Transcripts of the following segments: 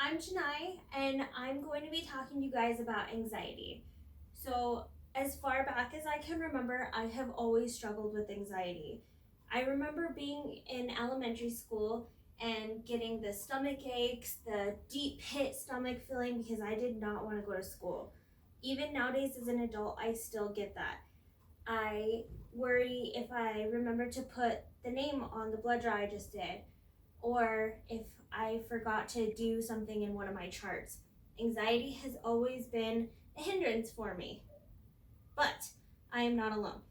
I'm Chennai, and I'm going to be talking to you guys about anxiety. So, as far back as I can remember, I have always struggled with anxiety. I remember being in elementary school and getting the stomach aches, the deep pit stomach feeling because I did not want to go to school. Even nowadays, as an adult, I still get that. I worry if I remember to put the name on the blood draw I just did, or if I forgot to do something in one of my charts. Anxiety has always been a hindrance for me, but I am not alone.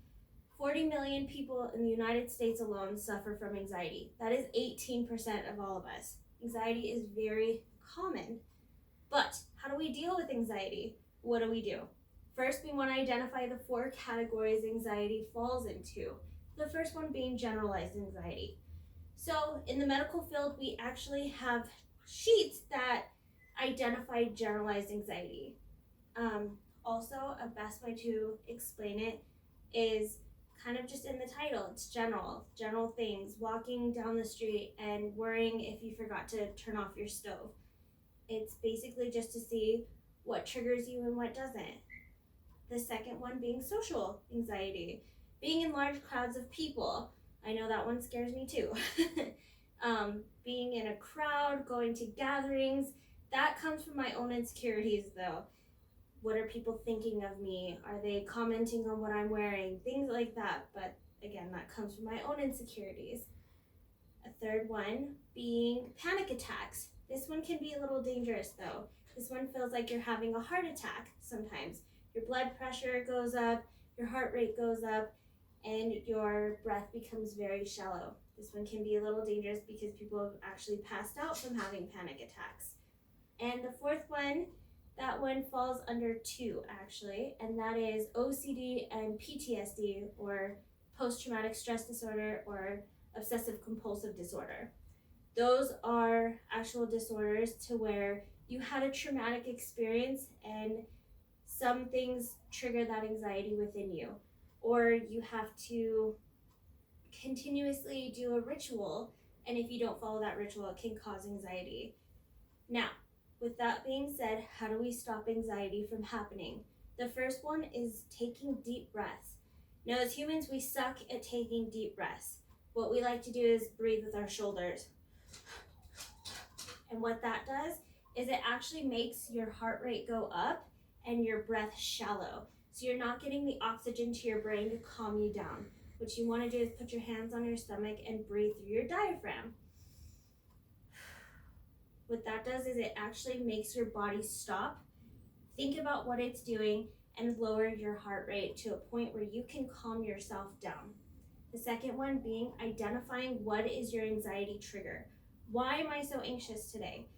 40 million people in the United States alone suffer from anxiety. That is 18% of all of us. Anxiety is very common. But how do we deal with anxiety? What do we do? First, we want to identify the four categories anxiety falls into. The first one being generalized anxiety. So, in the medical field, we actually have sheets that identify generalized anxiety. Also, a best way to explain it is kind of just in the title. It's general things. Walking down the street and worrying if you forgot to turn off your stove. It's basically just to see what triggers you and what doesn't. The second one being social anxiety, being in large crowds of people. I know that one scares me too. Being in a crowd, going to gatherings, that comes from my own insecurities though. What are people thinking of me? Are they commenting on what I'm wearing? Things like that. But again, that comes from my own insecurities. A third one being panic attacks. This one can be a little dangerous though. This one feels like you're having a heart attack sometimes. Your blood pressure goes up, your heart rate goes up, and your breath becomes very shallow. This one can be a little dangerous because people have actually passed out from having panic attacks. And the fourth one, that one falls under two actually, and that is OCD and PTSD, or post-traumatic stress disorder, or obsessive compulsive disorder. Those are actual disorders to where you had a traumatic experience and some things trigger that anxiety within you, or you have to continuously do a ritual, and if you don't follow that ritual, it can cause anxiety. Now, with that being said, how do we stop anxiety from happening? The first one is taking deep breaths. Now, as humans, we suck at taking deep breaths. What we like to do is breathe with our shoulders. And what that does is it actually makes your heart rate go up and your breath shallow. So you're not getting the oxygen to your brain to calm you down. What you want to do is put your hands on your stomach and breathe through your diaphragm. What that does is it actually makes your body stop, think about what it's doing, and lower your heart rate to a point where you can calm yourself down. The second one being identifying what is your anxiety trigger. Why am I so anxious today?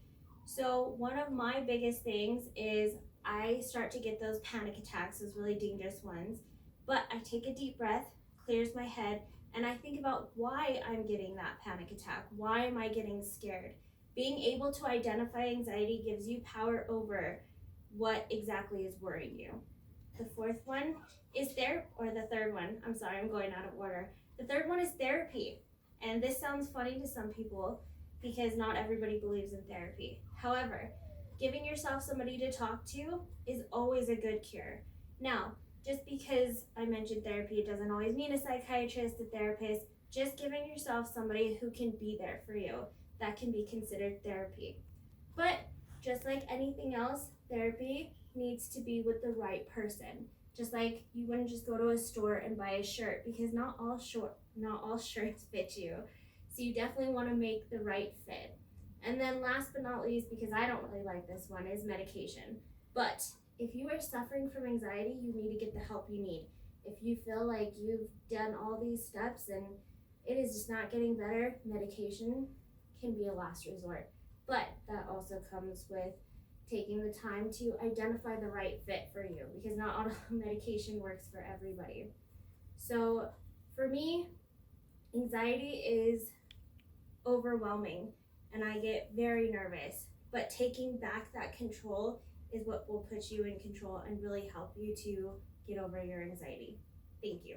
So one of my biggest things is I start to get those panic attacks, those really dangerous ones, but I take a deep breath, clears my head, and I think about why I'm getting that panic attack. Why am I getting scared? Being able to identify anxiety gives you power over what exactly is worrying you. The fourth one is the third one, I'm sorry, I'm going out of order. The third one is therapy. And this sounds funny to some people because not everybody believes in therapy. However, giving yourself somebody to talk to is always a good cure. Now, just because I mentioned therapy, it doesn't always mean a psychiatrist, a therapist. Just giving yourself somebody who can be there for you, that can be considered therapy. But just like anything else, therapy needs to be with the right person. Just like you wouldn't just go to a store and buy a shirt because not all shirts fit you. So you definitely want to make the right fit. And then last but not least, because I don't really like this one, is medication. But if you are suffering from anxiety, you need to get the help you need. If you feel like you've done all these steps and it is just not getting better, medication can be a last resort. But that also comes with taking the time to identify the right fit for you, because not all medication works for everybody. So for me, anxiety is overwhelming and I get very nervous, but taking back that control is what will put you in control and really help you to get over your anxiety. Thank you.